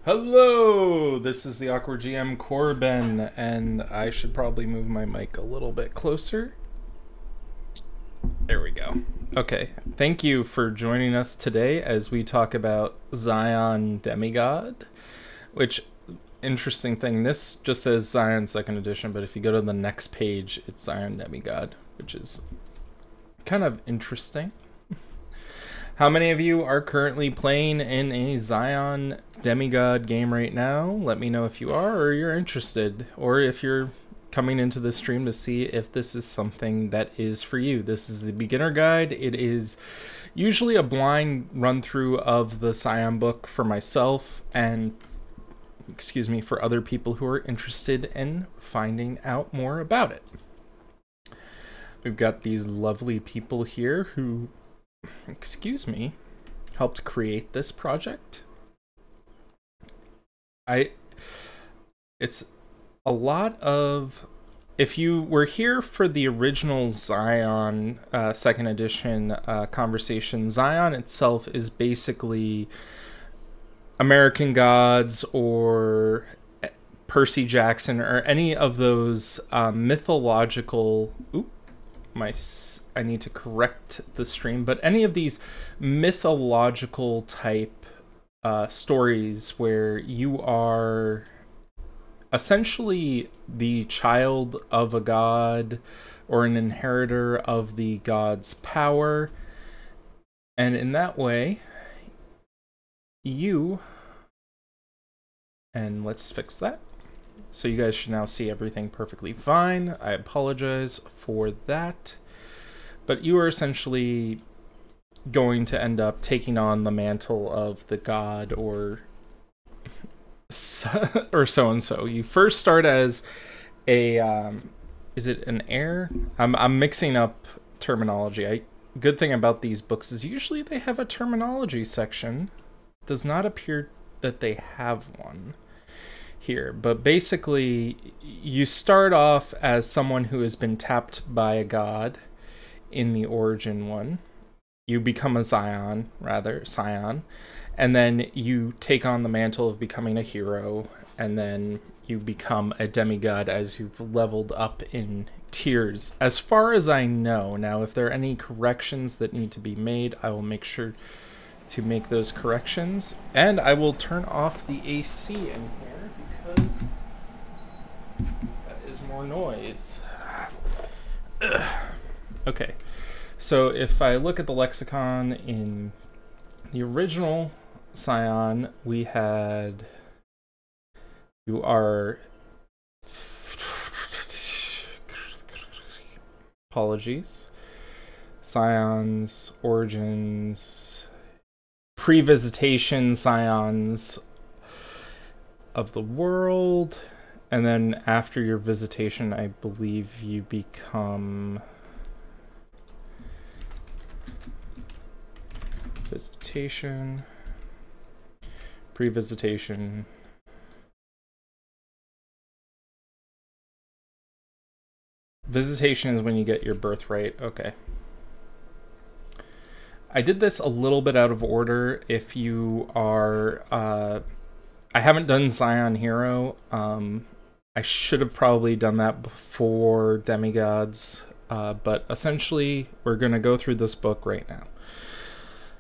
Hello, this is the Awkward GM Corbin, and I should probably move my mic a little bit closer. There we go. Okay, thank you for joining us today as we talk about Scion Demigod, which, interesting thing, this just says Scion 2nd edition, but if you go to the next page, it's Scion Demigod, which is kind of interesting. How many of you are currently playing in a Scion Demigod game right now? Let me know if you are or you're interested, or if you're coming into this stream to see if this is something that is for you. This is the beginner guide. It is usually a blind run through of the Scion book for myself and, for other people who are interested in finding out more about it. We've got these lovely people here who helped create this project. It's a lot of, if you were here for the original Scion 2nd edition conversation, Scion itself is basically American Gods or Percy Jackson or any of those mythological... I need to correct the stream, but any of these mythological type stories where you are essentially the child of a god or an inheritor of the god's power, and in that way and let's fix that so you guys should now see everything perfectly fine. I apologize for that. But you are essentially going to end up taking on the mantle of the god or so-and-so. You first start as a, is it an heir? I'm mixing up terminology. Good thing about these books is usually they have a terminology section. It does not appear that they have one here. But basically, you start off as someone who has been tapped by a god. In the origin one, you become a Scion, and then you take on the mantle of becoming a hero, and then you become a demigod as you've leveled up in tiers, as far as I know. Now, if there are any corrections that need to be made, I will make sure to make those corrections, and I will turn off the AC in here because that is more noise. Okay, so if I look at the lexicon in the original Scion, we had, you are, apologies, Scions, origins, pre-visitation Scions of the world, and then after your visitation, I believe you become... Visitation, pre-visitation, visitation is when you get your birthright. Okay. I did this a little bit out of order. If you are, I haven't done Scion Hero. I should have probably done that before Demigods, but essentially we're going to go through this book right now.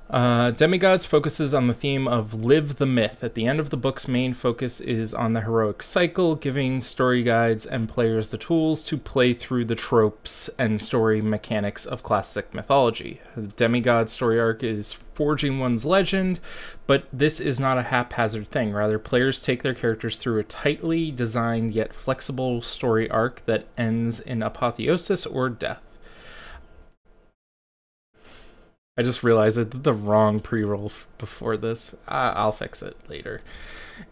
Demigods focuses on the theme of Live the Myth. At the end of the book's main focus is on the heroic cycle, giving story guides and players the tools to play through the tropes and story mechanics of classic mythology. The Demigod story arc is forging one's legend, but this is not a haphazard thing. Rather, players take their characters through a tightly designed yet flexible story arc that ends in apotheosis or death. I just realized I did the wrong pre-roll before this. I'll fix it later.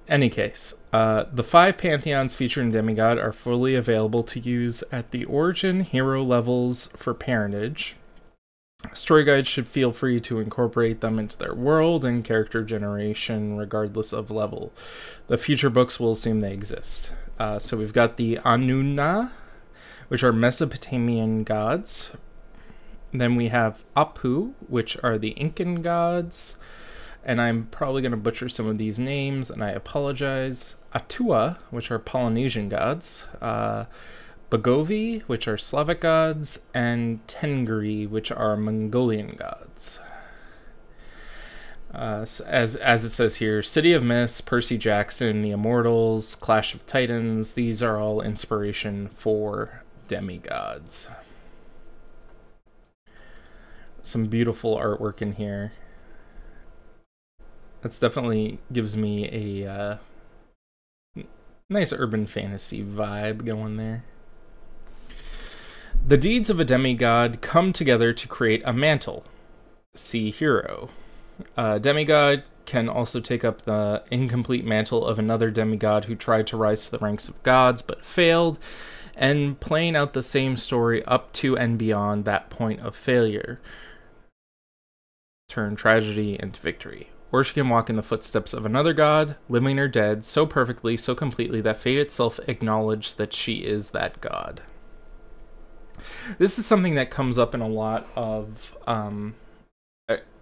Any case, the 5 pantheons featured in Demigod are fully available to use at the origin hero levels for parentage. Story guides should feel free to incorporate them into their world and character generation regardless of level. The future books will assume they exist. So we've got the Anuna, which are Mesopotamian gods. Then we have Apu, which are the Incan gods. and I'm probably going to butcher some of these names, and I apologize. Atua, which are Polynesian gods, Bogovi, which are Slavic gods, and Tengri, which are Mongolian gods. So as it says here, City of Myths, Percy Jackson, The Immortals, Clash of Titans, these are all inspiration for demigods. Some beautiful artwork in here. That's definitely gives me a nice urban fantasy vibe going there. The deeds of a demigod come together to create a mantle. See hero. A demigod can also take up the incomplete mantle of another demigod who tried to rise to the ranks of gods but failed, and playing out the same story up to and beyond that point of failure. Turn tragedy into victory. Or she can walk in the footsteps of another god, living or dead, so perfectly, so completely that fate itself acknowledged that she is that god. This is something that comes up in a lot of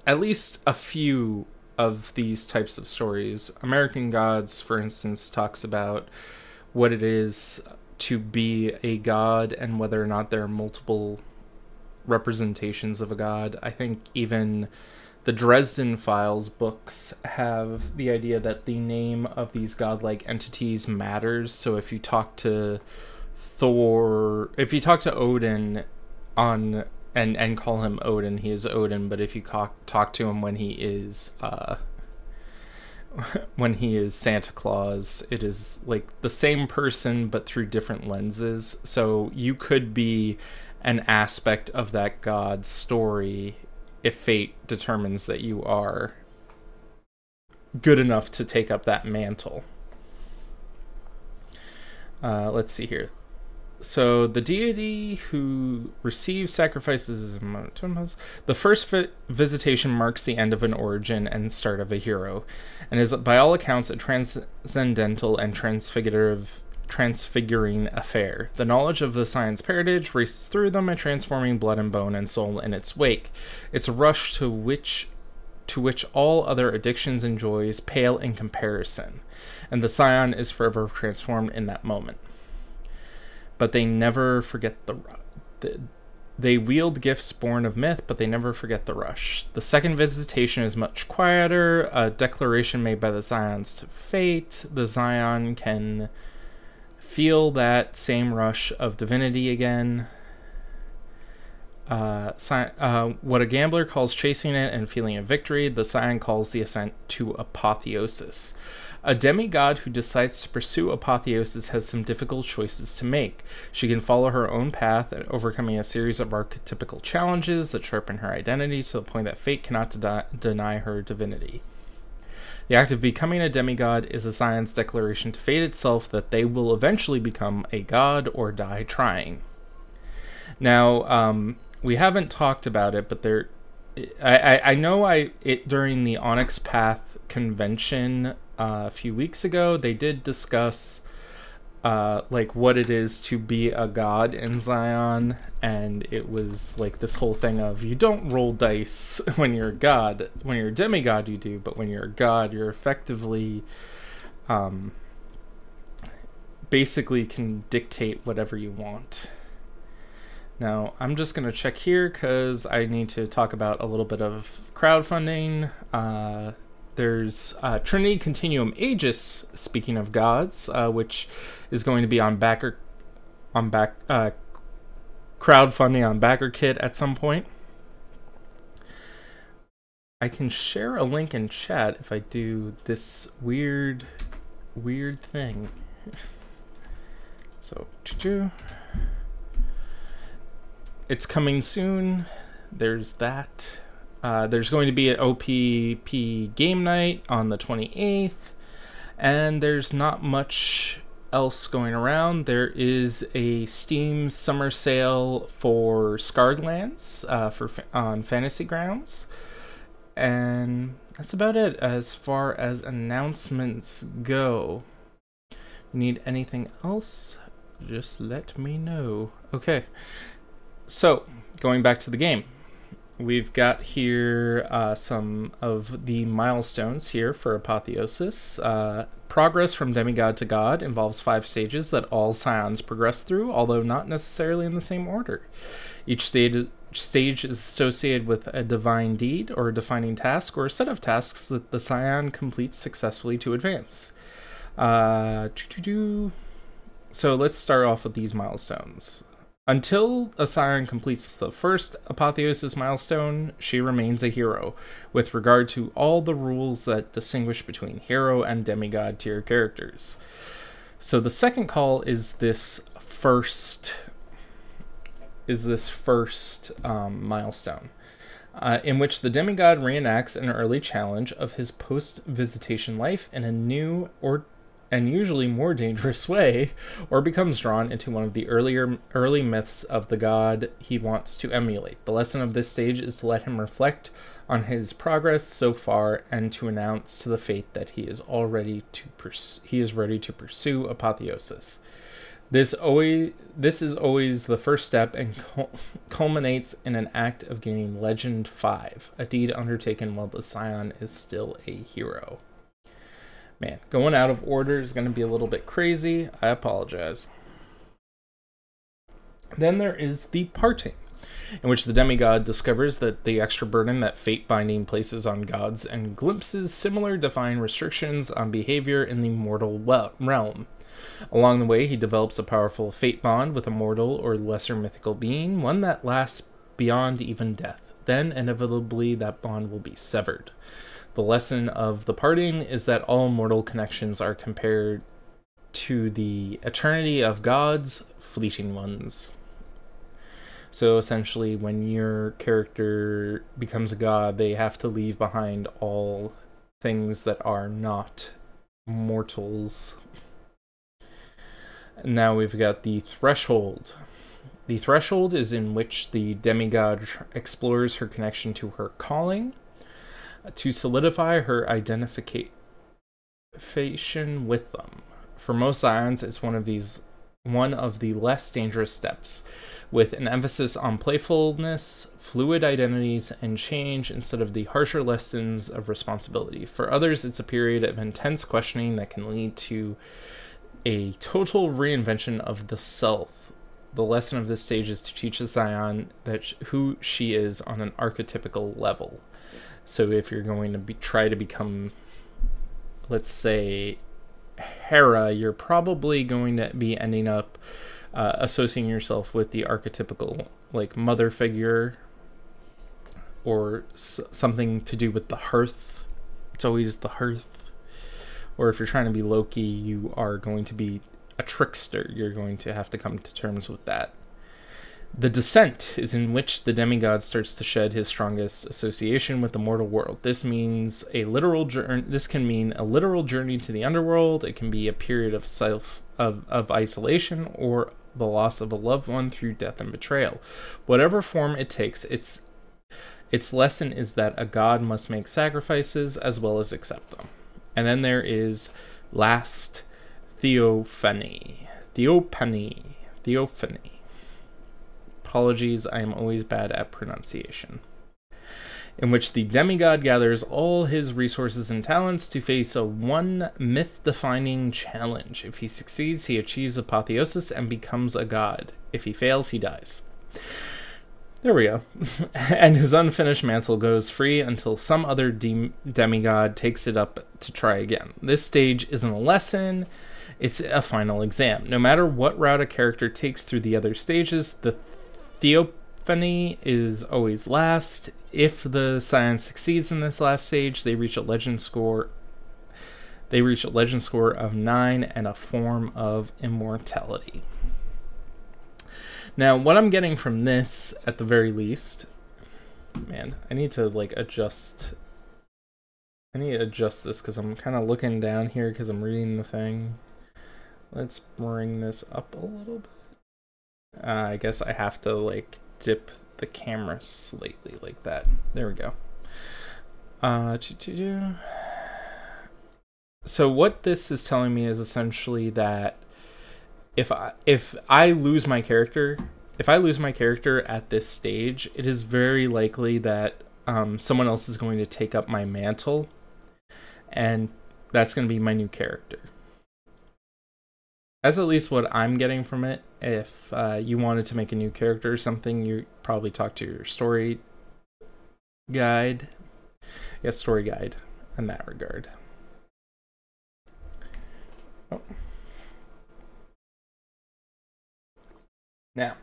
at least a few of these types of stories. American Gods, for instance, talks about what it is to be a god and whether or not there are multiple representations of a god. I think even the Dresden Files books have the idea that the name of these godlike entities matters. So if you talk to Thor, if you talk to Odin on and call him Odin, he is Odin. But if you talk to him when he is Santa Claus, it is like the same person but through different lenses. So you could be an aspect of that god's story if fate determines that you are good enough to take up that mantle. Let's see here. So the deity who receives sacrifices, the first visitation marks the end of an origin and start of a hero, and is by all accounts a transcendental and transfiguring affair. The knowledge of the Scion's parentage races through them and transforming blood and bone and soul in its wake. It's a rush to which all other addictions and joys pale in comparison, and the Scion is forever transformed in that moment. But they never forget they wield gifts born of myth, but they never forget the rush. The second visitation is much quieter, a declaration made by the Scions to fate. The Scion can feel that same rush of divinity again. What a gambler calls chasing it and feeling a victory, the Scion calls the ascent to apotheosis. A demigod who decides to pursue apotheosis has some difficult choices to make. She can follow her own path and overcoming a series of archetypical challenges that sharpen her identity to the point that fate cannot deny her divinity. The act of becoming a demigod is a Scion's declaration to fate itself that they will eventually become a god or die trying. Now, we haven't talked about it, but I know during the Onyx Path convention a few weeks ago, they did discuss like what it is to be a god in Scion, and it was like this whole thing of you don't roll dice when you're a god. When you're a demigod you do, but when you're a god you're effectively basically can dictate whatever you want. Now I'm just going to check here because I need to talk about a little bit of crowdfunding. There's Trinity Continuum Aegis, speaking of gods, which is going to be on crowdfunding on BackerKit at some point. I can share a link in chat if I do this weird thing. So, it's coming soon. There's that. There's going to be an OPP game night on the 28th, and there's not much else going around. There is a Steam summer sale for Scarred Lands on Fantasy Grounds, and that's about it as far as announcements go. Need anything else? Just let me know. Okay, so going back to the game. we've got here some of the milestones here for Apotheosis. Progress from demigod to god involves 5 stages that all Scions progress through, although not necessarily in the same order. Each stage is associated with a divine deed or a defining task or a set of tasks that the Scion completes successfully to advance. So let's start off with these milestones. Until a Scion completes the first Apotheosis milestone, she remains a hero, with regard to all the rules that distinguish between hero and demigod tier characters. So the second call is this first milestone, in which the demigod reenacts an early challenge of his post-visitation life in a new and usually more dangerous way, or becomes drawn into one of the early myths of the god he wants to emulate. The lesson of this stage is to let him reflect on his progress so far and to announce to the fate that he is ready to pursue Apotheosis. This is always the first step and culminates in an act of gaining Legend 5, a deed undertaken while the Scion is still a hero. Man, going out of order is going to be a little bit crazy. I apologize. Then there is the parting, in which the demigod discovers that the extra burden that fate binding places on gods and glimpses similar divine restrictions on behavior in the mortal realm. Along the way, he develops a powerful fate bond with a mortal or lesser mythical being, one that lasts beyond even death. Then, inevitably, that bond will be severed. The lesson of the parting is that all mortal connections are compared to the eternity of gods, fleeting ones. So essentially, when your character becomes a god, they have to leave behind all things that are not mortals. Now we've got the threshold. The threshold is in which the demigod explores her connection to her calling, to solidify her identification with them. For most Scions, it's one of the less dangerous steps, with an emphasis on playfulness, fluid identities, and change instead of the harsher lessons of responsibility. For others, it's a period of intense questioning that can lead to a total reinvention of the self. The lesson of this stage is to teach the Scion who she is on an archetypical level. So if you're going to try to become, let's say, Hera, you're probably going to be ending up associating yourself with the archetypical, like, mother figure, or something to do with the hearth. It's always the hearth. Or if you're trying to be Loki, you are going to be a trickster. You're going to have to come to terms with that. The descent is in which the demigod starts to shed his strongest association with the mortal world. This means a literal journey. This can mean a literal journey to the underworld. It can be a period of isolation, or the loss of a loved one through death and betrayal. Whatever form it takes, its lesson is that a god must make sacrifices as well as accept them. And then there is last Theophany. Apologies, I am always bad at pronunciation. In which the demigod gathers all his resources and talents to face a one myth-defining challenge. If he succeeds, he achieves apotheosis and becomes a god. If he fails, he dies. There we go. And his unfinished mantle goes free until some other demigod takes it up to try again. This stage isn't a lesson, it's a final exam. No matter what route a character takes through the other stages, the Theophany is always last. If the Scion succeeds in this last stage, they reach a legend score. Of 9 and a form of immortality. Now, what I'm getting from this, at the very least, man, I need to adjust this because I'm kind of looking down here because I'm reading the thing. Let's bring this up a little bit. I guess I have to dip the camera slightly like that. There we go. So what this is telling me is essentially that if I lose my character, if I lose my character at this stage, it is very likely that someone else is going to take up my mantle, and that's going to be my new character. That's at least what I'm getting from it. If you wanted to make a new character or something, you probably talk to your story guide. Yes, story guide in that regard. Oh. Now,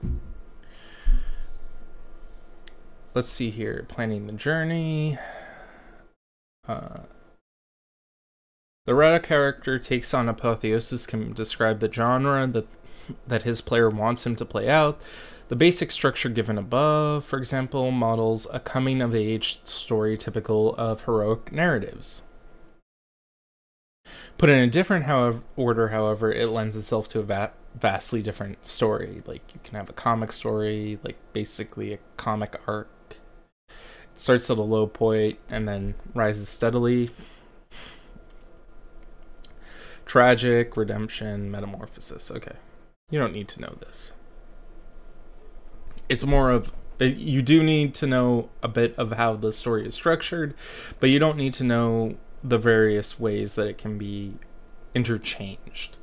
let's see here. Planning the journey. The Retta character takes on apotheosis can describe the genre that his player wants him to play out. The basic structure given above, for example, models a coming-of-age story typical of heroic narratives. Put in a different order, however, it lends itself to a vastly different story. Like, you can have a comic story, like basically a comic arc. It starts at a low point and then rises steadily. Tragic, redemption, metamorphosis. Okay. You don't need to know this. It's more of, you do need to know a bit of how the story is structured, but you don't need to know the various ways that it can be interchanged.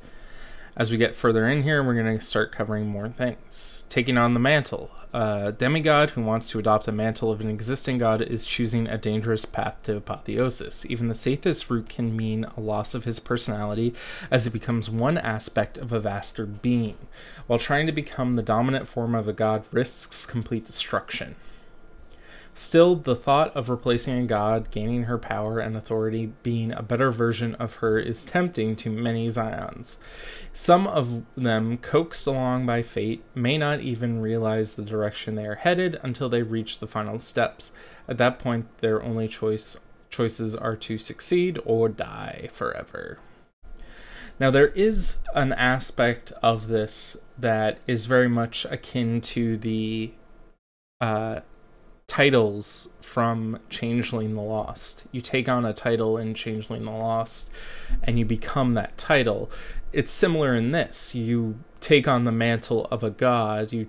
As we get further in here, we're going to start covering more things. Taking on the mantle. A demigod who wants to adopt a mantle of an existing god is choosing a dangerous path to apotheosis. Even the safest route can mean a loss of his personality as it becomes one aspect of a vaster being. While trying to become the dominant form of a god risks complete destruction. Still, the thought of replacing a god, gaining her power and authority, being a better version of her is tempting to many Scions. Some of them, coaxed along by fate, may not even realize the direction they are headed until they reach the final steps. At that point, their only choices are to succeed or die forever. Now, there is an aspect of this that is very much akin to the titles from Changeling the Lost. You take on a title in Changeling the Lost and you become that title. It's similar in this. You take on the mantle of a god, you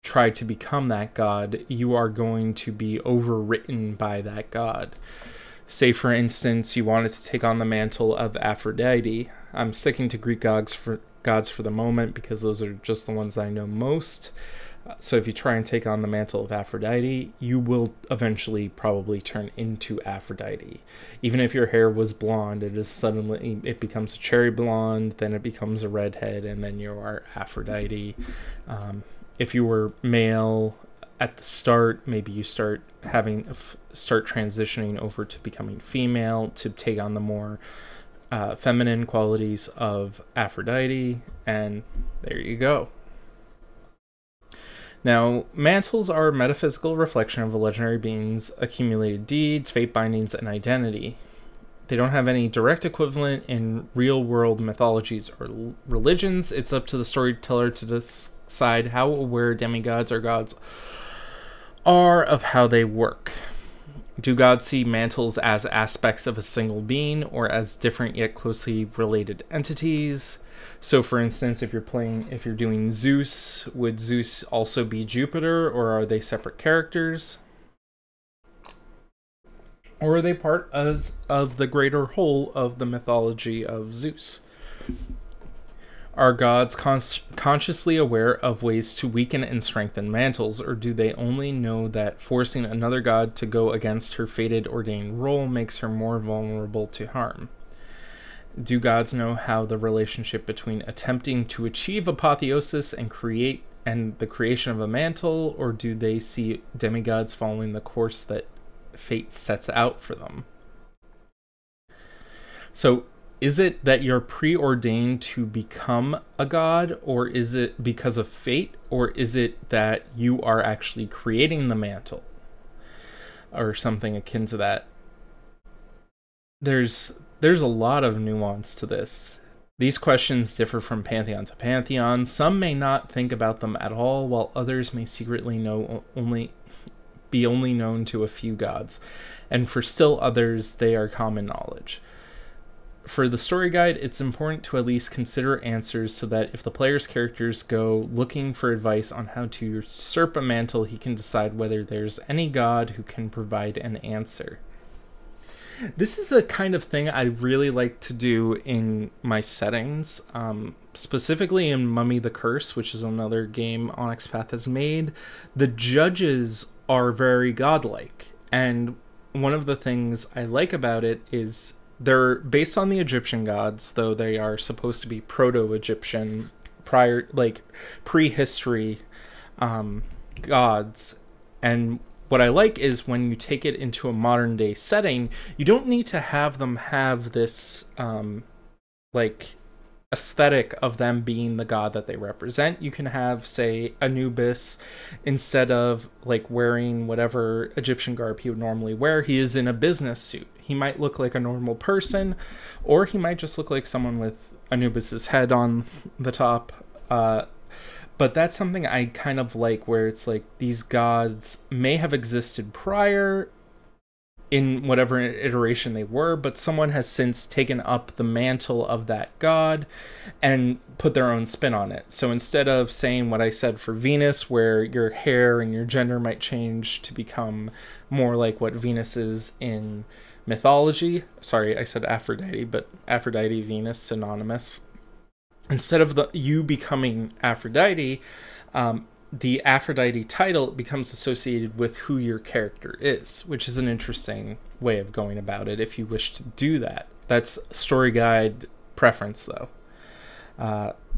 try to become that god, you are going to be overwritten by that god. Say, for instance, you wanted to take on the mantle of Aphrodite. I'm sticking to Greek gods for the moment because those are just the ones that I know most. So if you try and take on the mantle of Aphrodite, you will eventually probably turn into Aphrodite. Even if your hair was blonde, it becomes a cherry blonde, then it becomes a redhead, and then you are Aphrodite. If you were male at the start, maybe you start transitioning over to becoming female to take on the more feminine qualities of Aphrodite, and there you go. Now, mantles are a metaphysical reflection of a legendary being's accumulated deeds, fate bindings, and identity. They don't have any direct equivalent in real-world mythologies or religions. It's up to the storyteller to decide how aware demigods or gods are of how they work. Do gods see mantles as aspects of a single being or as different yet closely related entities? So, for instance, if you're doing Zeus, would Zeus also be Jupiter, or are they separate characters? Or are they part of the greater whole of the mythology of Zeus? Are gods consciously aware of ways to weaken and strengthen mantles, or do they only know that forcing another god to go against her fated ordained role makes her more vulnerable to harm? Do gods know how the relationship between attempting to achieve apotheosis and the creation of a mantle, or do they see demigods following the course that fate sets out for them? So, is it that you're preordained to become a god, or is it because of fate, or is it that you are actually creating the mantle, or something akin to that? There's a lot of nuance to this. These questions differ from pantheon to pantheon. Some may not think about them at all, while others may secretly be only known to a few gods. And for still others, they are common knowledge. For the story guide, it's important to at least consider answers so that if the player's characters go looking for advice on how to usurp a mantle, he can decide whether there's any god who can provide an answer. This is a kind of thing I really like to do in my settings, specifically in Mummy the Curse, which is another game Onyx Path has made. The judges are very godlike, and one of the things I like about it is they're based on the Egyptian gods, though they are supposed to be proto-Egyptian, prehistory gods. And what I like is when you take it into a modern day setting, you don't need to have them have this aesthetic of them being the god that they represent. You can have, say, Anubis, instead of wearing whatever Egyptian garb he would normally wear, he is in a business suit. He might look like a normal person, or he might just look like someone with Anubis's head on the top. But that's something I kind of like, where it's like these gods may have existed prior in whatever iteration they were, but someone has since taken up the mantle of that god and put their own spin on it. So instead of saying what I said for Venus, where your hair and your gender might change to become more like what Venus is in mythology. Sorry, I said Aphrodite, but Aphrodite, Venus, synonymous. Instead of you becoming Aphrodite, the Aphrodite title becomes associated with who your character is, which is an interesting way of going about it if you wish to do that. That's story guide preference, though.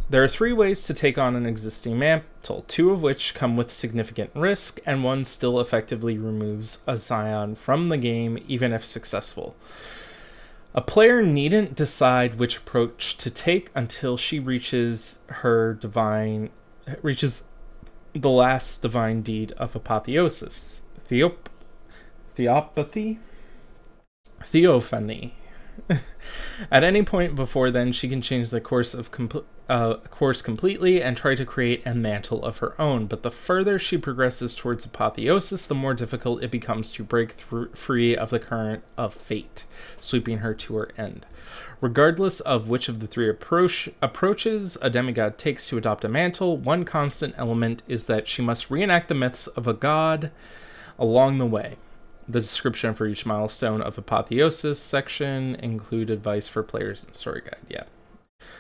There are 3 ways to take on an existing mantle, 2 of which come with significant risk, and 1 still effectively removes a Scion from the game, even if successful. A player needn't decide which approach to take until she reaches the last divine deed of apotheosis, theopathy, theophany. At any point before then, she can change the course completely and try to create a mantle of her own. But the further she progresses towards apotheosis, the more difficult it becomes to break free of the current of fate, sweeping her to her end. Regardless of which of the 3 approaches a demigod takes to adopt a mantle, one constant element is that she must reenact the myths of a god along the way. The description for each milestone of apotheosis section include advice for players in story guide. Yeah.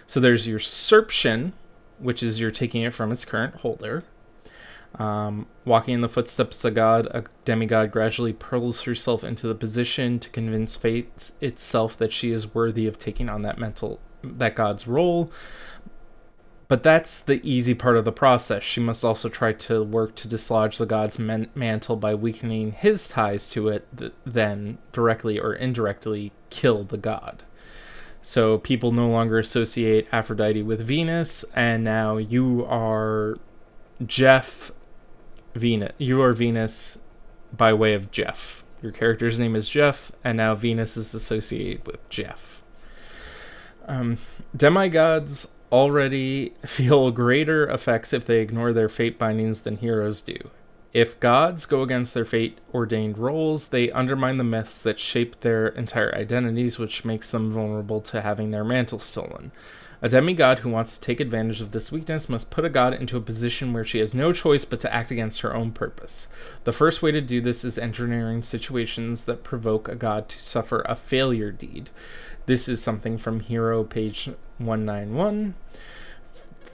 So there's usurpation, which is you're taking it from its current holder. Walking in the footsteps of God, a demigod gradually pulls herself into the position to convince fate itself that she is worthy of taking on that god's role. But that's the easy part of the process. She must also try to work to dislodge the god's mantle by weakening his ties to it, then directly or indirectly kill the god. So people no longer associate Aphrodite with Venus, and now you are Venus. You are Venus by way of Jeff. Your character's name is Jeff, and now Venus is associated with Jeff. Demigods already feel greater effects if they ignore their fate bindings than heroes do. If gods go against their fate-ordained roles, they undermine the myths that shape their entire identities, which makes them vulnerable to having their mantle stolen. A demigod who wants to take advantage of this weakness must put a god into a position where she has no choice but to act against her own purpose. The first way to do this is engineering situations that provoke a god to suffer a failure deed. This is something from Hero, page 191.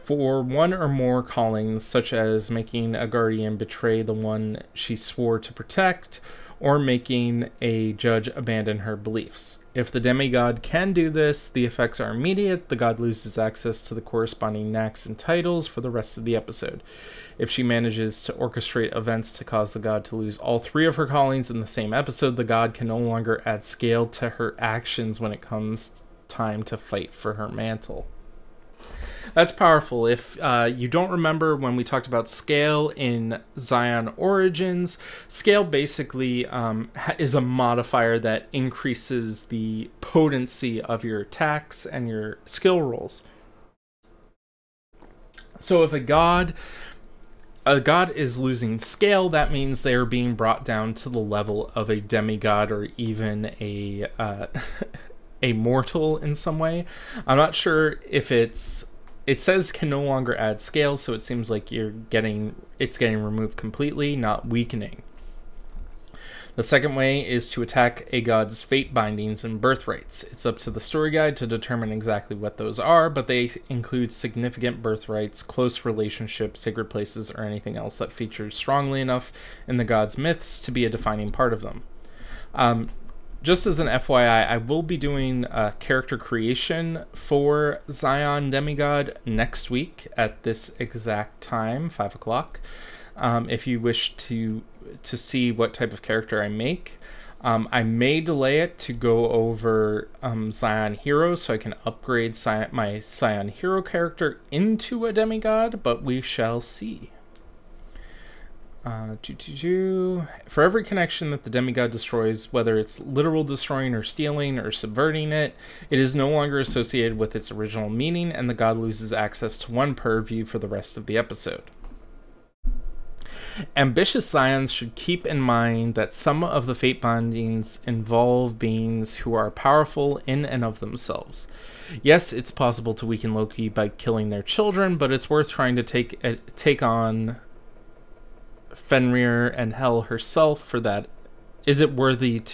For 1 or more callings, such as making a guardian betray the one she swore to protect, or making a judge abandon her beliefs. If the demigod can do this, the effects are immediate. The god loses access to the corresponding knacks and titles for the rest of the episode. If she manages to orchestrate events to cause the god to lose all 3 of her callings in the same episode, the god can no longer add scale to her actions when it comes time to fight for her mantle. That's powerful. If you don't remember when we talked about scale in Scion Origins, scale basically is a modifier that increases the potency of your attacks and your skill rolls. So if a god is losing scale, that means they are being brought down to the level of a demigod or even a a mortal in some way. I'm not sure if it says can no longer add scale, so it seems like it's getting removed completely, not weakening. The second way is to attack a god's fate bindings and birthrights. It's up to the story guide to determine exactly what those are, but they include significant birthrights, close relationships, sacred places, or anything else that features strongly enough in the god's myths to be a defining part of them. Just as an FYI, I will be doing a character creation for Scion Demigod next week at this exact time, 5 o'clock. If you wish to see what type of character I make. I may delay it to go over Scion Hero so I can upgrade my Scion Hero character into a demigod, but we shall see. For every connection that the demigod destroys, whether it's literal destroying or stealing or subverting it, it is no longer associated with its original meaning, and the god loses access to one purview for the rest of the episode. Ambitious Scions should keep in mind that some of the fate bindings involve beings who are powerful in and of themselves. Yes, it's possible to weaken Loki by killing their children, but it's worth trying to take on Fenrir and Hel herself for that. Is it worth it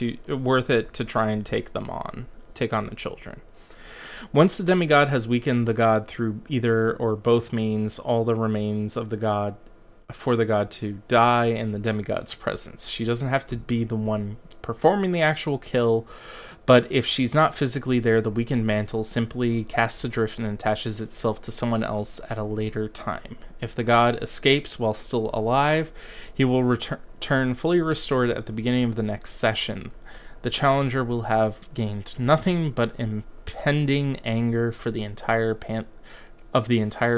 to try and take on the children? Once the demigod has weakened the god through either or both means, all that remains of the god for the god to die in the demigod's presence. She doesn't have to be the one performing the actual kill, but if she's not physically there, the weakened mantle simply casts adrift and attaches itself to someone else at a later time. If the god escapes while still alive, he will return fully restored at the beginning of the next session. The challenger will have gained nothing but impending anger for the entire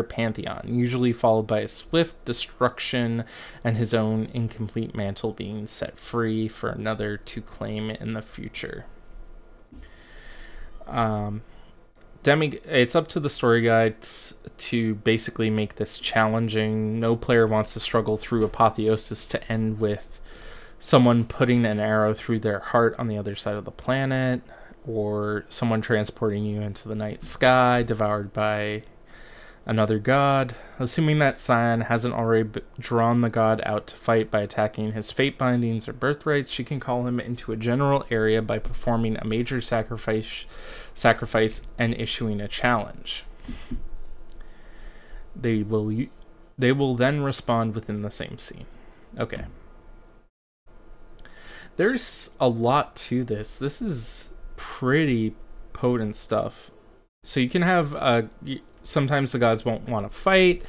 pantheon, usually followed by a swift destruction and his own incomplete mantle being set free for another to claim in the future. It's up to the story guides to basically make this challenging. No player wants to struggle through Apotheosis to end with someone putting an arrow through their heart on the other side of the planet, or someone transporting you into the night sky devoured by another god. Assuming that Scion hasn't already drawn the god out to fight by attacking his fate bindings or birthrights, she can call him into a general area by performing a major sacrifice and issuing a challenge. They will then respond within the same scene. Okay. There's a lot to this. This is pretty potent stuff. So you can have sometimes the gods won't want to fight.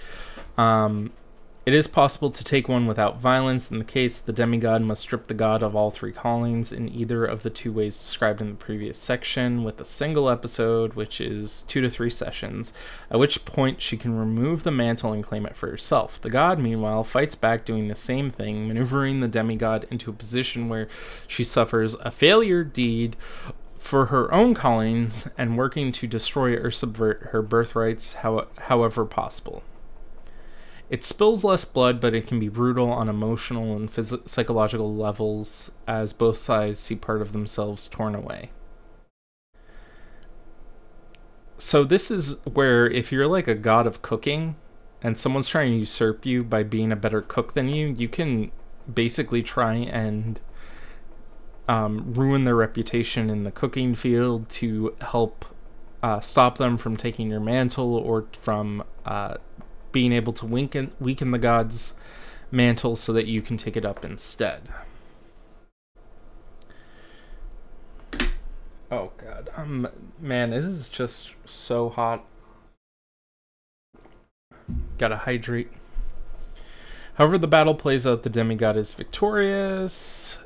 It is possible to take one without violence. In the case, the demigod must strip the god of all three callings in either of the two ways described in the previous section, with a single episode, which is 2 to 3 sessions, at which point she can remove the mantle and claim it for herself. The god, meanwhile, fights back doing the same thing, maneuvering the demigod into a position where she suffers a failure deed for her own callings and working to destroy or subvert her birthrights however possible. It spills less blood, but it can be brutal on emotional and psychological levels as both sides see part of themselves torn away. So this is where if you're like a god of cooking and someone's trying to usurp you by being a better cook than you, you can basically try and ruin their reputation in the cooking field to help stop them from taking your mantle or from being able to weaken the god's mantle so that you can take it up instead. Oh god, man, this is just so hot. Gotta hydrate. However the battle plays out, the demigod is victorious.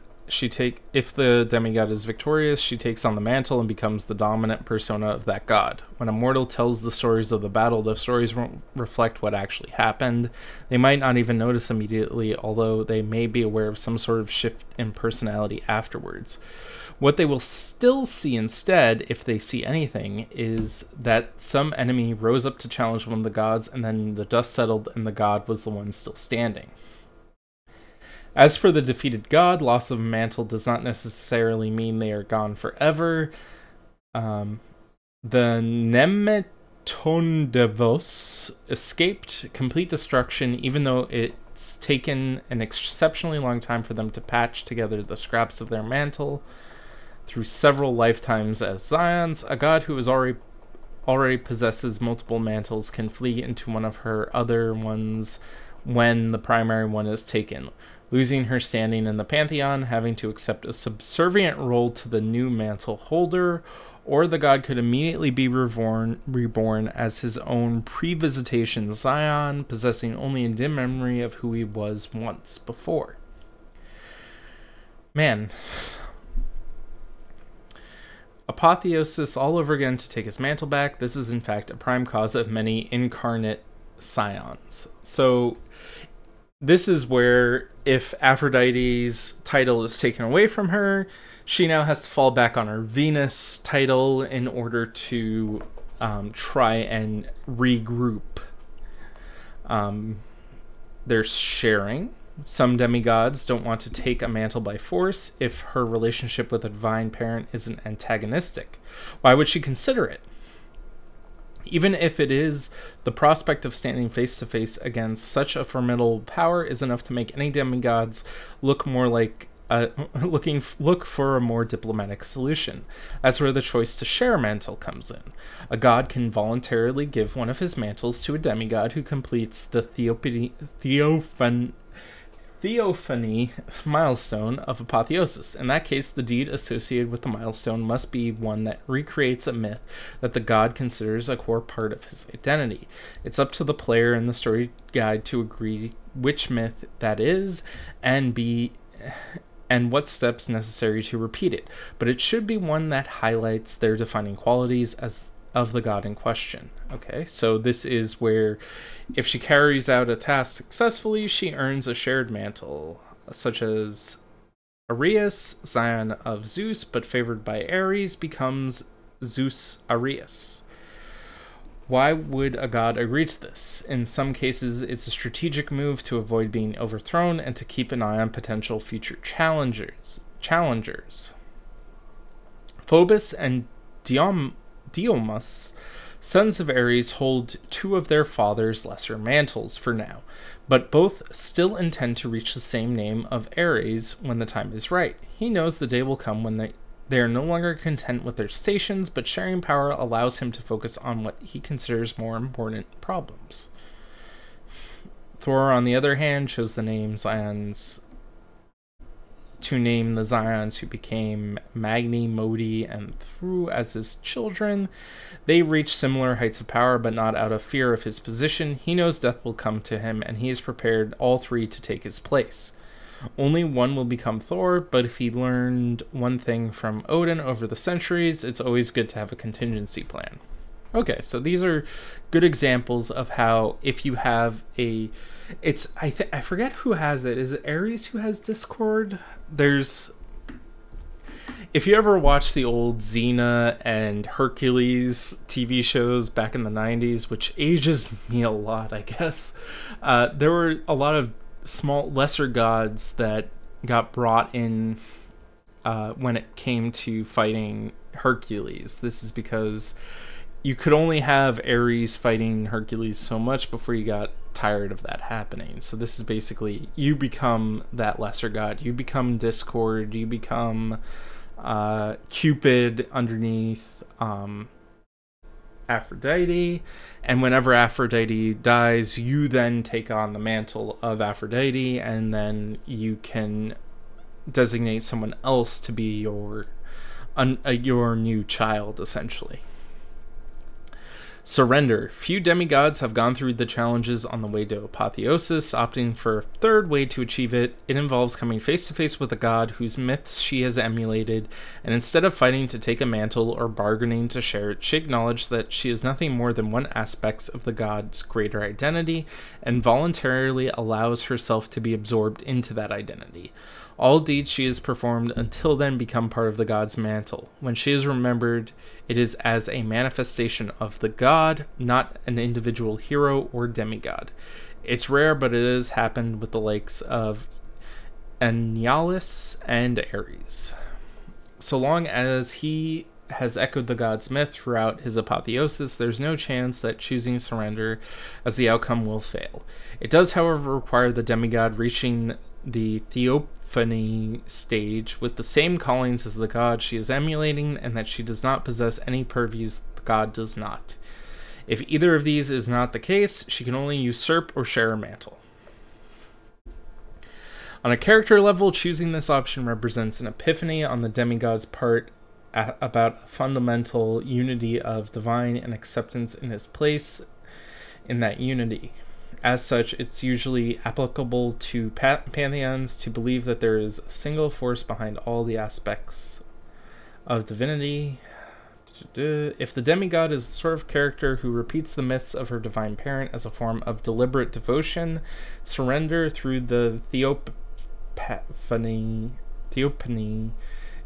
If the demigod is victorious, she takes on the mantle and becomes the dominant persona of that god. When a mortal tells the stories of the battle, the stories won't reflect what actually happened. They might not even notice immediately, although they may be aware of some sort of shift in personality afterwards. What they will still see instead, if they see anything, is that some enemy rose up to challenge one of the gods, and then the dust settled and the god was the one still standing. As for the defeated god, loss of a mantle does not necessarily mean they are gone forever. Um, the Nemetondevos escaped complete destruction, even though it's taken an exceptionally long time for them to patch together the scraps of their mantle. Through several lifetimes as Scions, a god who already possesses multiple mantles can flee into one of her other ones when the primary one is taken, losing her standing in the pantheon, having to accept a subservient role to the new mantle holder, or the god could immediately be reborn as his own pre-visitation Scion, possessing only a dim memory of who he was once before. Man. Apotheosis all over again to take his mantle back. This is in fact a prime cause of many incarnate Scions. So this is where if Aphrodite's title is taken away from her, she now has to fall back on her Venus title in order to try and regroup. They're sharing. Some demigods don't want to take a mantle by force if her relationship with a divine parent isn't antagonistic. Why would she consider it? Even if it is, the prospect of standing face to face against such a formidable power is enough to make any demigods look more like look for a more diplomatic solution. That's where the choice to share a mantle comes in. A god can voluntarily give one of his mantles to a demigod who completes the theophany milestone of apotheosis. In that case, the deed associated with the milestone must be one that recreates a myth that the god considers a core part of his identity. It's up to the player and the story guide to agree which myth that is and what steps necessary to repeat it, but it should be one that highlights their defining qualities of the god in question. Okay, so this is where if she carries out a task successfully, she earns a shared mantle, such as Ares, scion of Zeus, but favored by Ares, becomes Zeus Ares. Why would a god agree to this? In some cases, it's a strategic move to avoid being overthrown and to keep an eye on potential future challengers. Phobos and Diomas, sons of Ares, hold two of their father's lesser mantles for now, but both still intend to reach the same name of Ares when the time is right. He knows the day will come when they are no longer content with their stations, but sharing power allows him to focus on what he considers more important problems. Thor, on the other hand, chose the name Scions to name the Scions who became Magni, Modi, and Thru as his children. They reach similar heights of power, but not out of fear of his position. He knows death will come to him, and he is prepared all three to take his place. Only one will become Thor, but if he learned one thing from Odin over the centuries, it's always good to have a contingency plan. Okay, so these are good examples of how if you have a... I forget who has it. Is it Ares who has Discord? If you ever watch the old Xena and Hercules TV shows back in the 90s, which ages me a lot, I guess, there were a lot of small, lesser gods that got brought in when it came to fighting Hercules. This is because you could only have Ares fighting Hercules so much before you got tired of that happening. So this is basically, you become that lesser god. You become Discord. You become Cupid underneath Aphrodite, and whenever Aphrodite dies, you then take on the mantle of Aphrodite, and then you can designate someone else to be your new child, essentially. Surrender. Few demigods have gone through the challenges on the way to apotheosis, opting for a third way to achieve it. It involves coming face to face with a god whose myths she has emulated, and instead of fighting to take a mantle or bargaining to share it, she acknowledges that she is nothing more than one aspect of the god's greater identity, and voluntarily allows herself to be absorbed into that identity. All deeds she has performed until then become part of the god's mantle. When she is remembered, it is as a manifestation of the god, not an individual hero or demigod. It's rare, but it has happened with the likes of Enyalius and Ares. So long as he has echoed the god's myth throughout his apotheosis, there's no chance that choosing surrender as the outcome will fail. It does, however, require the demigod reaching the theophany stage with the same callings as the god she is emulating, and that she does not possess any purviews the god does not. If either of these is not the case, she can only usurp or share a mantle. On a character level, choosing this option represents an epiphany on the demigod's part about fundamental unity of divine and acceptance in his place in that unity. As such, it's usually applicable to pantheons to believe that there is a single force behind all the aspects of divinity. If the demigod is the sort of character who repeats the myths of her divine parent as a form of deliberate devotion, surrender through the theophany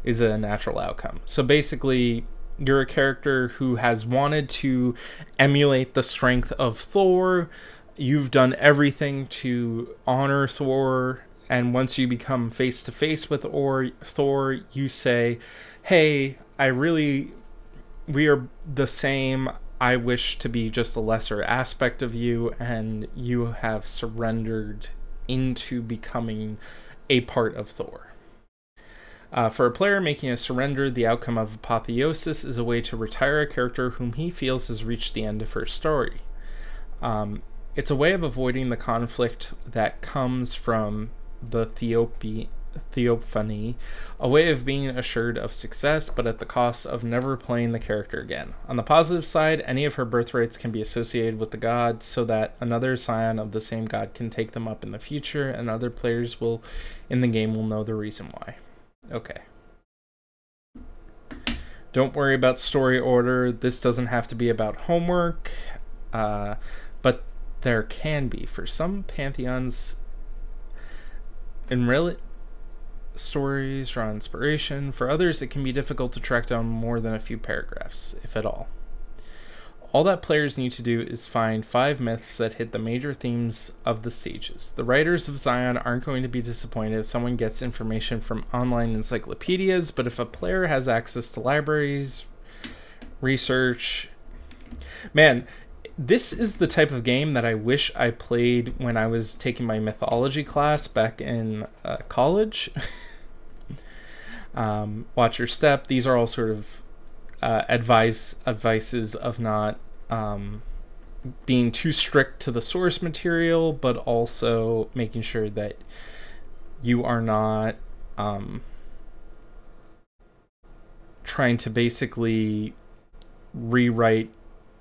is a natural outcome. So basically, you're a character who has wanted to emulate the strength of Thor. You've done everything to honor Thor, and once you become face to face with Thor, you say, "Hey, we are the same. I wish to be just a lesser aspect of you," and you have surrendered into becoming a part of Thor. For a player making a surrender, the outcome of apotheosis is a way to retire a character whom he feels has reached the end of her story. It's a way of avoiding the conflict that comes from the theophany, a way of being assured of success, but at the cost of never playing the character again. On the positive side, any of her birthrights can be associated with the god, so that another scion of the same god can take them up in the future, and other players in the game will know the reason why. Okay. Don't worry about story order. This doesn't have to be about homework, but there can be. For some pantheons, in real stories draw inspiration. For others, it can be difficult to track down more than a few paragraphs, if at all. All that players need to do is find 5 myths that hit the major themes of the stages. The writers of Scion aren't going to be disappointed if someone gets information from online encyclopedias, but if a player has access to libraries, research... Man, this is the type of game that I wish I played when I was taking my mythology class back in college. Watch your step. These are all sort of advices of not being too strict to the source material, but also making sure that you are not trying to basically rewrite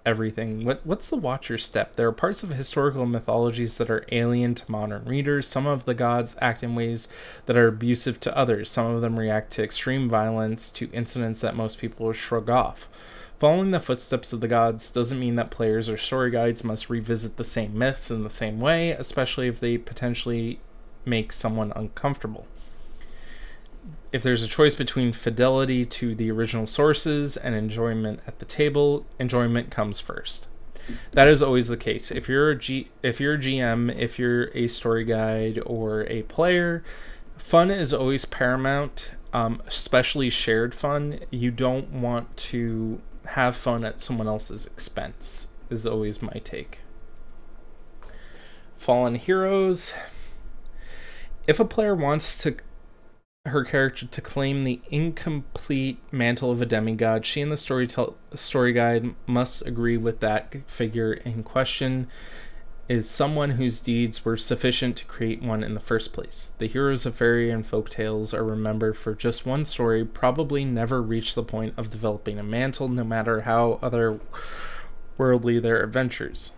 everything. What's the watcher step? There are parts of historical mythologies that are alien to modern readers. Some of the gods act in ways that are abusive to others. Some of them react to extreme violence, to incidents that most people will shrug off. Following the footsteps of the gods doesn't mean that players or story guides must revisit the same myths in the same way, especially if they potentially make someone uncomfortable. If there's a choice between fidelity to the original sources and enjoyment at the table, enjoyment comes first. That is always the case. If you're a GM, if you're a story guide or a player, fun is always paramount, especially shared fun. You don't want to have fun at someone else's expense, is always my take. Fallen heroes. If a player wants her character to claim the incomplete mantle of a demigod, she and the story guide must agree with that figure in question is someone whose deeds were sufficient to create one in the first place. The heroes of fairy and folk tales are remembered for just one story, probably never reach the point of developing a mantle, no matter how otherworldly their adventures.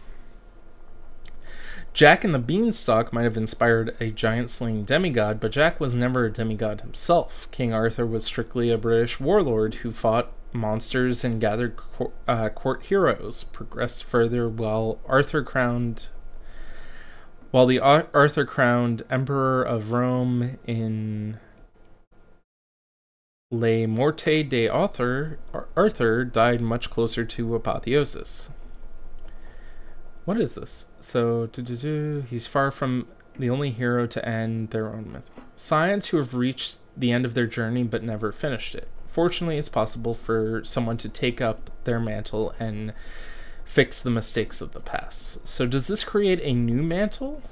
Jack and the Beanstalk might have inspired a giant-slaying demigod, but Jack was never a demigod himself. King Arthur was strictly a British warlord who fought monsters and gathered court heroes, progressed further while the Arthur-crowned Emperor of Rome in Le Morte de Arthur died much closer to apotheosis. What is this? So, he's far from the only hero to end their own myth. Scions who have reached the end of their journey but never finished it. fortunately, it's possible for someone to take up their mantle and fix the mistakes of the past. So does this create a new mantle?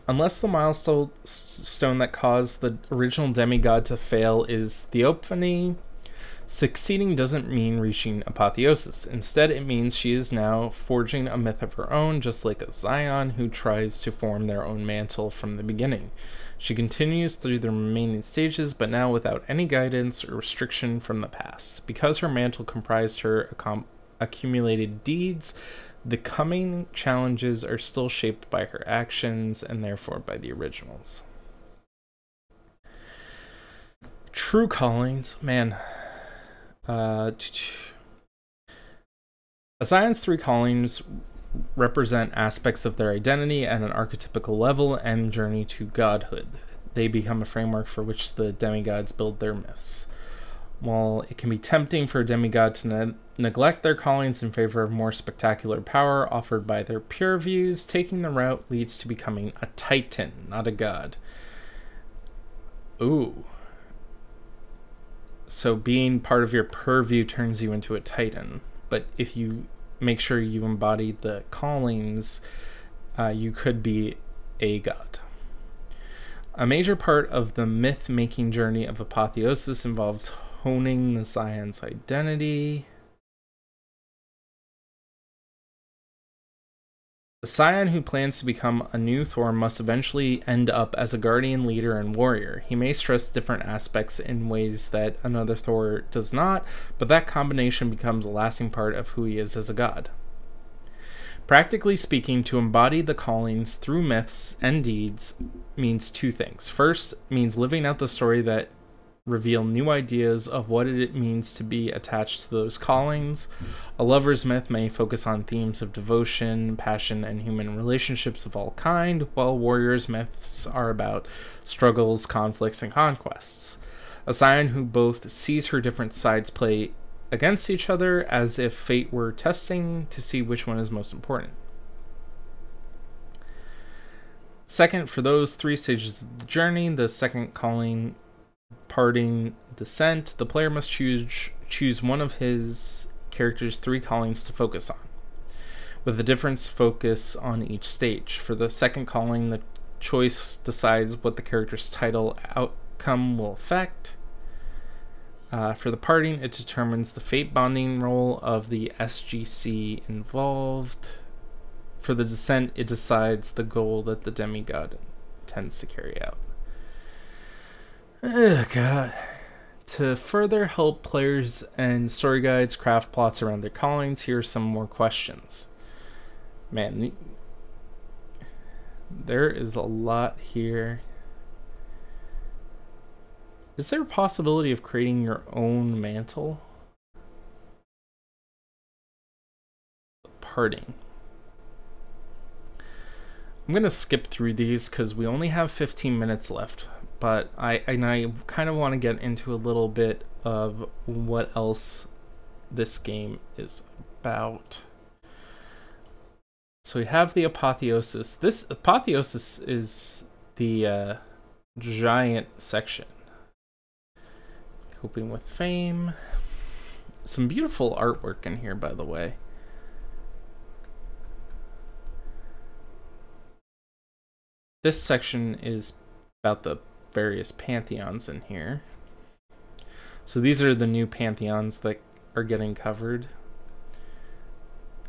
Unless the milestone that caused the original demigod to fail is theophany, succeeding doesn't mean reaching apotheosis. Instead, it means she is now forging a myth of her own, just like a Scion who tries to form their own mantle from the beginning. She continues through the remaining stages, but now without any guidance or restriction from the past. Because her mantle comprised her accumulated deeds, the coming challenges are still shaped by her actions and therefore by the originals. True callings, man. A Scion's three callings represent aspects of their identity at an archetypical level and journey to godhood. They become a framework for which the demigods build their myths. While it can be tempting for a demigod to neglect their callings in favor of more spectacular power offered by their pure views, taking the route leads to becoming a titan, not a god. Ooh. So being part of your purview turns you into a titan. But if you make sure you embody the callings, you could be a god. A major part of the myth-making journey of apotheosis involves honing the Scion's identity. The Scion who plans to become a new Thor must eventually end up as a guardian, leader, and warrior. He may stress different aspects in ways that another Thor does not, but that combination becomes a lasting part of who he is as a god. Practically speaking, to embody the callings through myths and deeds means two things. First, means living out the story that reveal new ideas of what it means to be attached to those callings. A lover's myth may focus on themes of devotion, passion, and human relationships of all kind, while warriors' myths are about struggles, conflicts, and conquests. A Scion who both sees her different sides play against each other as if fate were testing to see which one is most important. Second, for those three stages of the journey, the second calling, parting, descent, the player must choose one of his character's three callings to focus on, with a different focus on each stage. For the second calling, the choice decides what the character's title outcome will affect. For the parting, it determines the fate bonding role of the SGC involved. For the descent, it decides the goal that the demigod intends to carry out. Oh god. To further help players and story guides craft plots around their callings, here are some more questions. Man, there is a lot here. Is there a possibility of creating your own mantle? Parting. I'm going to skip through these because we only have 15 minutes left. But I kind of want to get into a little bit of what else this game is about. So we have the apotheosis. This apotheosis is the giant section. Coping with fame. Some beautiful artwork in here, by the way. This section is about the various pantheons in here. So these are the new pantheons that are getting covered.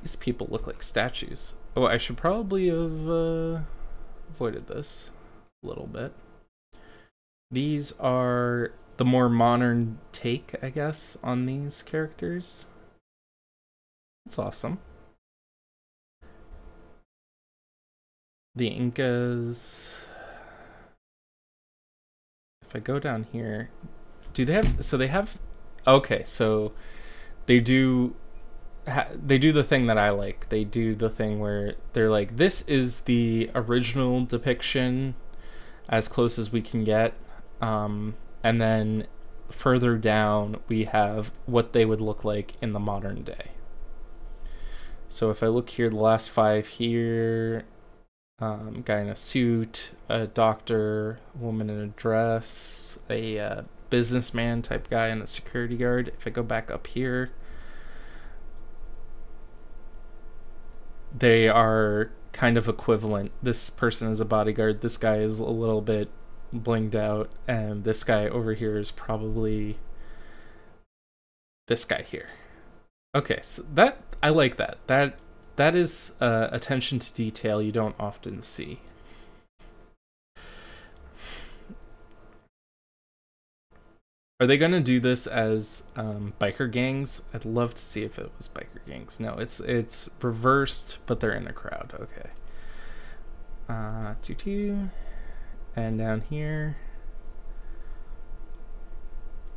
These people look like statues. Oh, I should probably have avoided this a little bit. These are the more modern take, I guess, on these characters. That's awesome. The Incas. If I go down here, do they have, so they have, okay, so they do the thing that I like. They do the thing where they're like, this is the original depiction as close as we can get. And then further down, we have what they would look like in the modern day. So if I look here, the last 5 here, guy in a suit, a doctor, a woman in a dress, a businessman type guy, and a security guard. If I go back up here, they are kind of equivalent. This person is a bodyguard, this guy is a little bit blinged out, and this guy over here is probably this guy here. Okay, so that, I like that. That is attention to detail you don't often see. Are they gonna do this as biker gangs? I'd love to see if it was biker gangs. No, it's reversed, but they're in a crowd. Okay. And down here,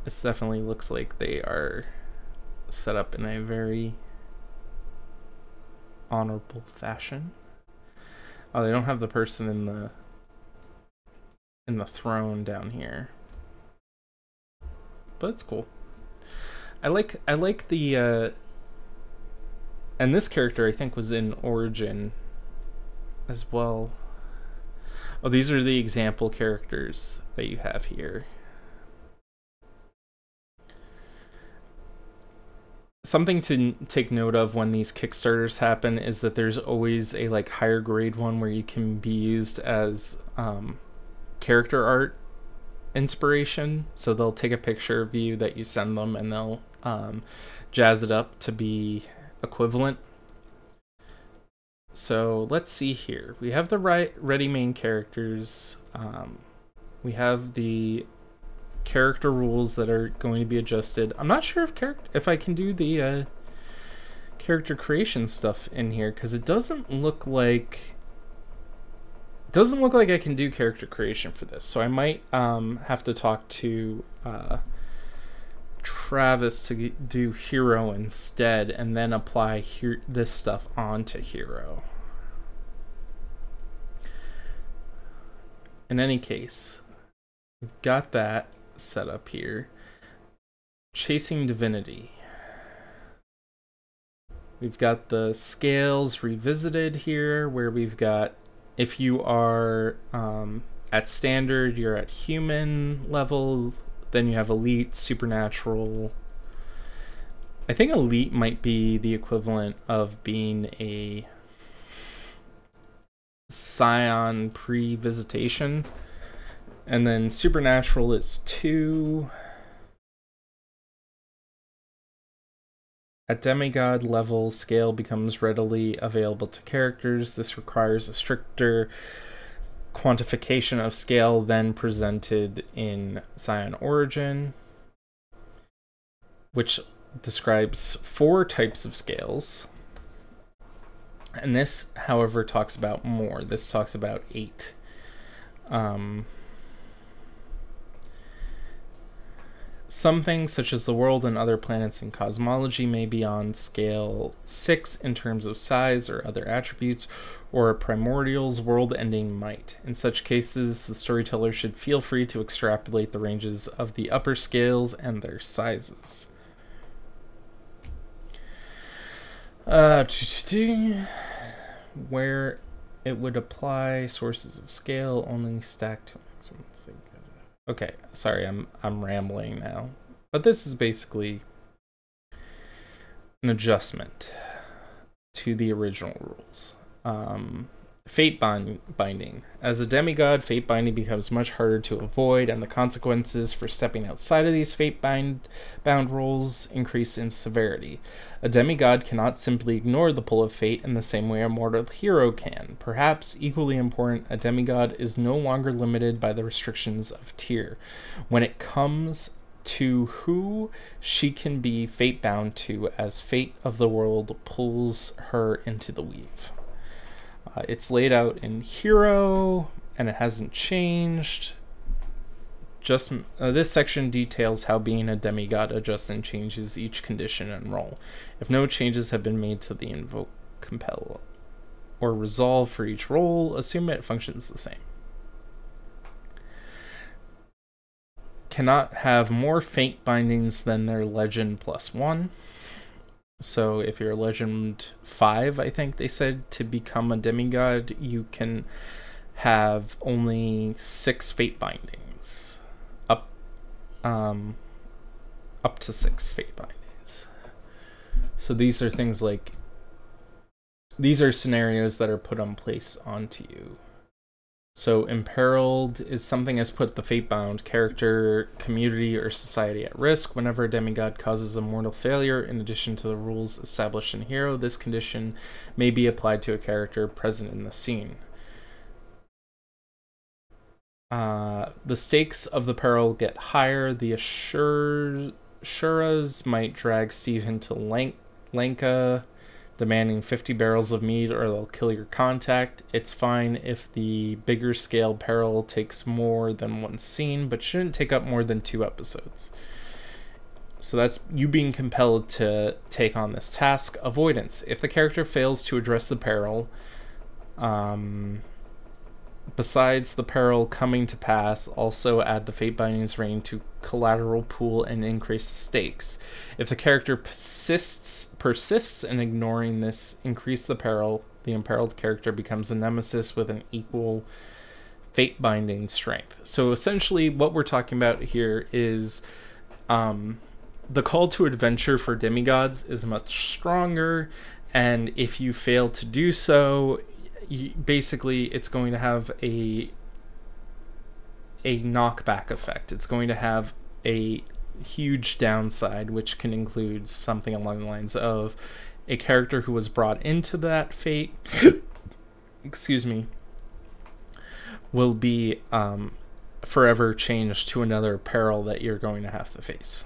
this definitely looks like they are set up in a very honorable fashion. Oh, they don't have the person in the throne down here, but it's cool. I like the and this character I think was in Origin as well. Oh, these are the example characters that you have here. Something to take note of when these Kickstarters happen is that there's always a like higher grade one where you can be used as character art inspiration. So they'll take a picture of you that you send them and they'll jazz it up to be equivalent. So let's see here. We have the ready main characters. We have the character rules that are going to be adjusted. I'm not sure if I can do the character creation stuff in here, because it doesn't look like I can do character creation for this. So I might have to talk to Travis to do hero instead, and then apply this stuff onto hero. In any case, we've got that set up here. Chasing Divinity. We've got the scales revisited here, where we've got, if you are at standard, you're at human level, then you have elite, supernatural. I think elite might be the equivalent of being a Scion pre-visitation. And then supernatural is 2. At demigod level, scale becomes readily available to characters. This requires a stricter quantification of scale than presented in Scion Origin, which describes 4 types of scales. And this, however, talks about more. This talks about 8. Some things, such as the world and other planets in cosmology, may be on scale 6 in terms of size or other attributes, or a primordial's world-ending might. In such cases, the storyteller should feel free to extrapolate the ranges of the upper scales and their sizes. Where it would apply sources of scale only stacked to maximum. Okay, sorry, I'm rambling now. But this is basically an adjustment to the original rules. Fate binding. As a demigod, fate binding becomes much harder to avoid, and the consequences for stepping outside of these fate-bound rules increase in severity. A demigod cannot simply ignore the pull of fate in the same way a mortal hero can. Perhaps equally important, a demigod is no longer limited by the restrictions of tier. When it comes to who she can be fate-bound to, as fate of the world pulls her into the weave. It's laid out in hero, and it hasn't changed. Just this section details how being a demigod adjusts and changes each condition and role. If no changes have been made to the invoke, compel, or resolve for each role, assume it functions the same. Cannot have more fate bindings than their legend +1. So if you're Legend 5, I think they said, to become a demigod, you can have only 6 fate bindings. Up to 6 fate bindings. So these are things like, these are scenarios that are put on place onto you. So imperiled is something has put the fate-bound character, community, or society at risk. Whenever a demigod causes a mortal failure, in addition to the rules established in Hero, this condition may be applied to a character present in the scene. The stakes of the peril get higher. The Ashuras might drag Steve into Lanka, demanding 50 barrels of mead or they'll kill your contact. It's fine if the bigger scale peril takes more than one scene, but shouldn't take up more than 2 episodes. So that's you being compelled to take on this task. Avoidance. If the character fails to address the peril, besides the peril coming to pass, also add the Fate Bindings Rain to collateral pool and increase the stakes. If the character persists in ignoring this, increase the peril. The imperiled character becomes a nemesis with an equal Fate Binding strength. So essentially what we're talking about here is the call to adventure for demigods is much stronger, and if you fail to do so, basically it's going to have a knockback effect. It's going to have a huge downside, which can include something along the lines of a character who was brought into that fate excuse me, will be forever changed to another peril that you're going to have to face.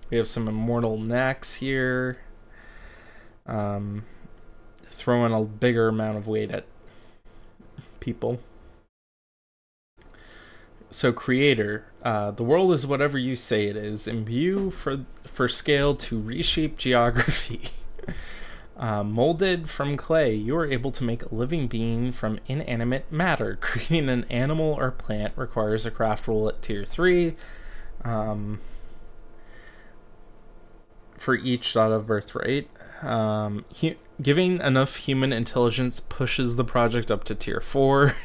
We have some immortal knacks here. Throwing a bigger amount of weight at people. So creator, the world is whatever you say it is. Imbue for scale to reshape geography. Molded from clay, you are able to make a living being from inanimate matter. Creating an animal or plant requires a craft roll at tier 3. For each dot of birthright. Giving enough human intelligence pushes the project up to tier 4.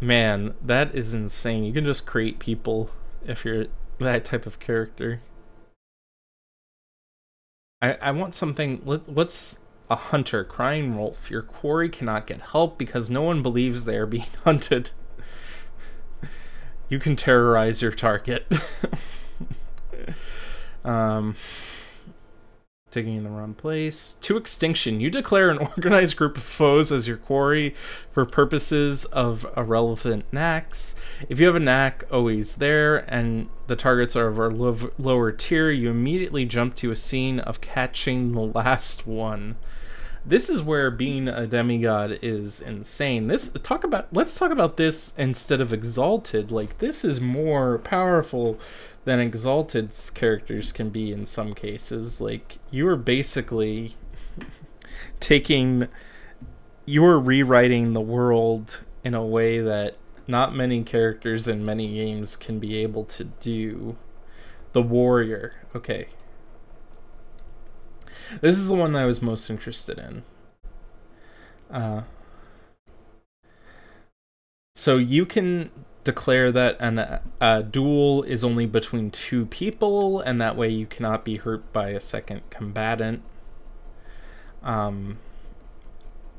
Man, that is insane. You can just create people if you're that type of character. I want something. What's a hunter? Crying wolf. Your quarry cannot get help because no one believes they are being hunted. You can terrorize your target. Digging in the wrong place. To extinction. You declare an organized group of foes as your quarry for purposes of irrelevant knacks. If you have a knack always there and the targets are of a lower tier, you immediately jump to a scene of catching the last one. This is where being a demigod is insane. Let's talk about this instead of Exalted. Like, this is more powerful than Exalted's characters can be in some cases. Like, you are basically rewriting the world in a way that not many characters in many games can be able to do. The warrior. Okay. This is the one that I was most interested in. So you can declare that a duel is only between 2 people, and that way you cannot be hurt by a second combatant.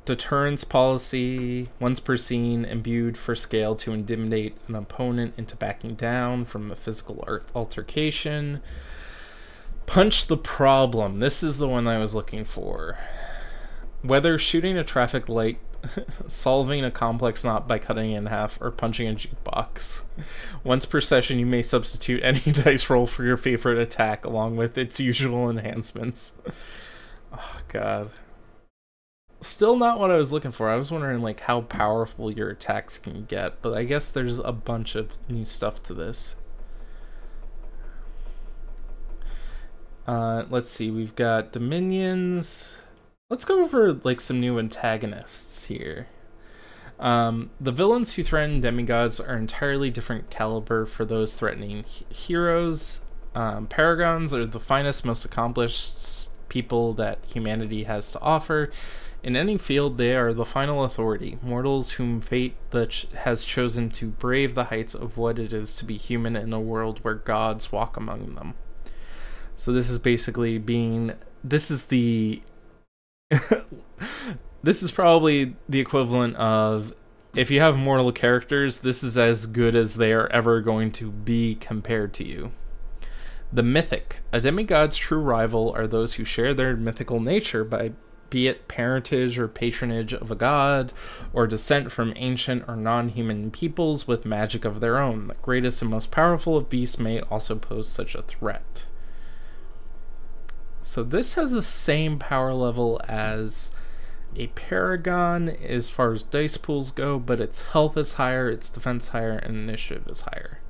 Deterrence policy, once per scene, imbued for scale to intimidate an opponent into backing down from a physical altercation. Punch the problem. This is the one I was looking for. Whether shooting a traffic light, solving a complex knot by cutting it in half, or punching a jukebox. Once per session, you may substitute any dice roll for your favorite attack along with its usual enhancements. Oh, God. Still not what I was looking for. I was wondering, like, how powerful your attacks can get, but I guess there's a bunch of new stuff to this. Let's see, we've got Dominions. Let's go over like some new antagonists here. The villains who threaten demigods are entirely different caliber for those threatening heroes. Paragons are the finest, most accomplished people that humanity has to offer. In any field, they are the final authority, mortals whom fate has chosen to brave the heights of what it is to be human in a world where gods walk among them. So this is basically this is the this is probably the equivalent of, if you have mortal characters, this is as good as they are ever going to be compared to you. The mythic. A demigod's true rival are those who share their mythical nature by, be it parentage or patronage of a god, or descent from ancient or non-human peoples with magic of their own. The greatest and most powerful of beasts may also pose such a threat. So this has the same power level as a paragon as far as dice pools go, but its health is higher, its defense higher, and initiative is higher.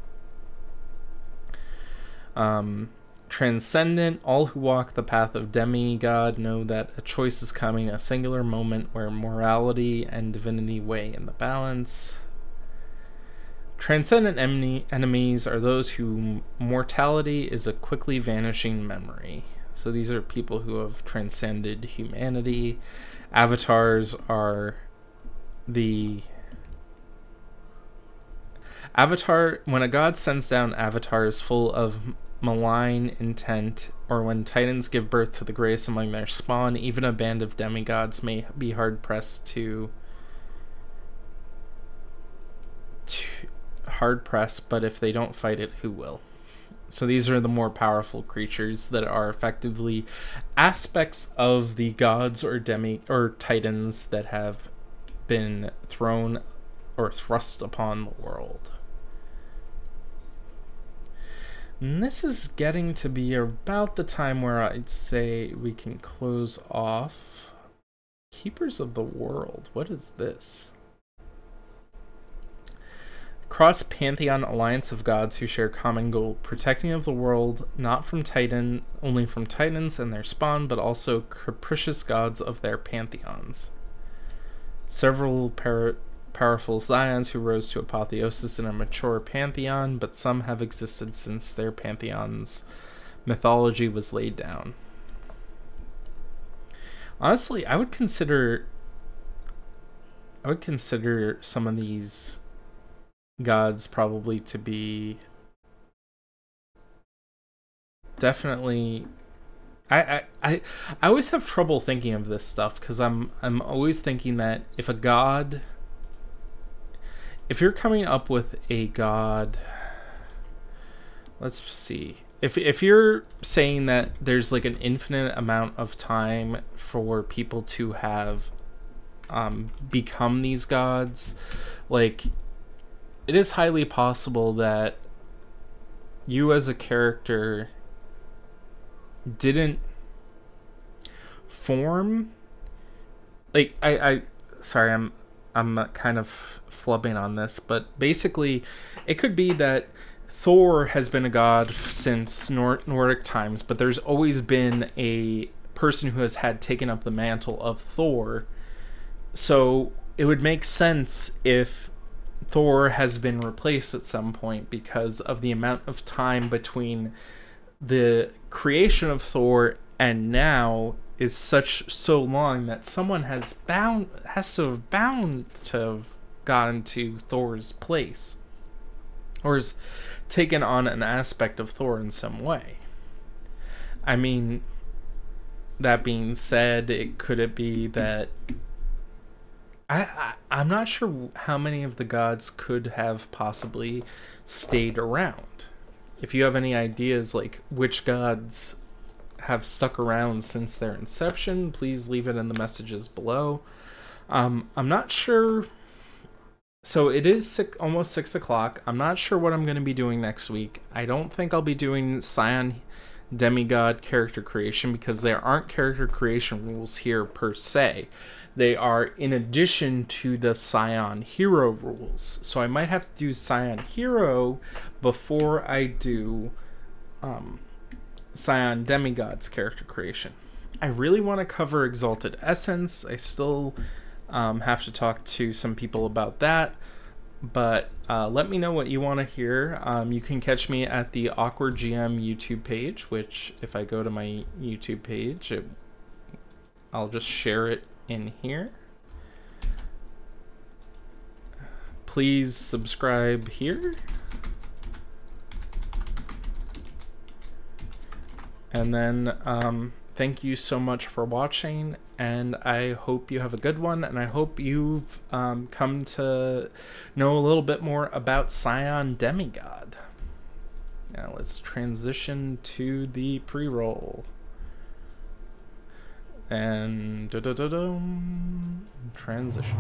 Transcendent. All who walk the path of demigod know that a choice is coming, a singular moment where morality and divinity weigh in the balance. Transcendent enemies are those whose mortality is a quickly vanishing memory. So these are people who have transcended humanity. Avatars are when a god sends down avatars full of malign intent, or when titans give birth to the greatest among their spawn, even a band of demigods may be hard pressed, but if they don't fight it, who will? So these are the more powerful creatures that are effectively aspects of the gods or titans that have been thrown or thrust upon the world. And this is getting to be about the time where I'd say we can close off. Keepers of the World. What is this? Cross-pantheon alliance of gods who share common goal, protecting of the world, not from only from titans and their spawn, but also capricious gods of their pantheons. Several powerful Scions who rose to apotheosis in a mature pantheon, but some have existed since their pantheon's mythology was laid down. Honestly, I would consider some of these gods probably to be definitely. I always have trouble thinking of this stuff because I'm always thinking that if you're coming up with a god, let's see, if you're saying that there's like an infinite amount of time for people to have become these gods, like, it is highly possible that you as a character didn't form, like, sorry, I'm kind of flubbing on this, but basically it could be that Thor has been a god since Nordic times, but there's always been a person who has taken up the mantle of Thor. So it would make sense if Thor has been replaced at some point, because of the amount of time between the creation of Thor and now is so long that someone has to have gotten to Thor's place, or has taken on an aspect of Thor in some way. I mean, that being said, could it be that I'm not sure how many of the gods could have possibly stayed around. If you have any ideas, like which gods have stuck around since their inception, please leave it in the messages below. I'm not sure. So it is almost 6 o'clock. I'm not sure what I'm going to be doing next week. I don't think I'll be doing Scion Demigod character creation, because there aren't character creation rules here per se. They are in addition to the Scion Hero rules. So I might have to do Scion Hero before I do Scion Demigod's character creation. I really want to cover Exalted Essence. I still have to talk to some people about that. But let me know what you want to hear. You can catch me at the Awkward GM YouTube page, which if I go to my YouTube page, I'll just share it in here. Please subscribe here. And then thank you so much for watching, and I hope you have a good one, and I hope you've come to know a little bit more about Scion Demigod. Now let's transition to the pre-roll. And transition.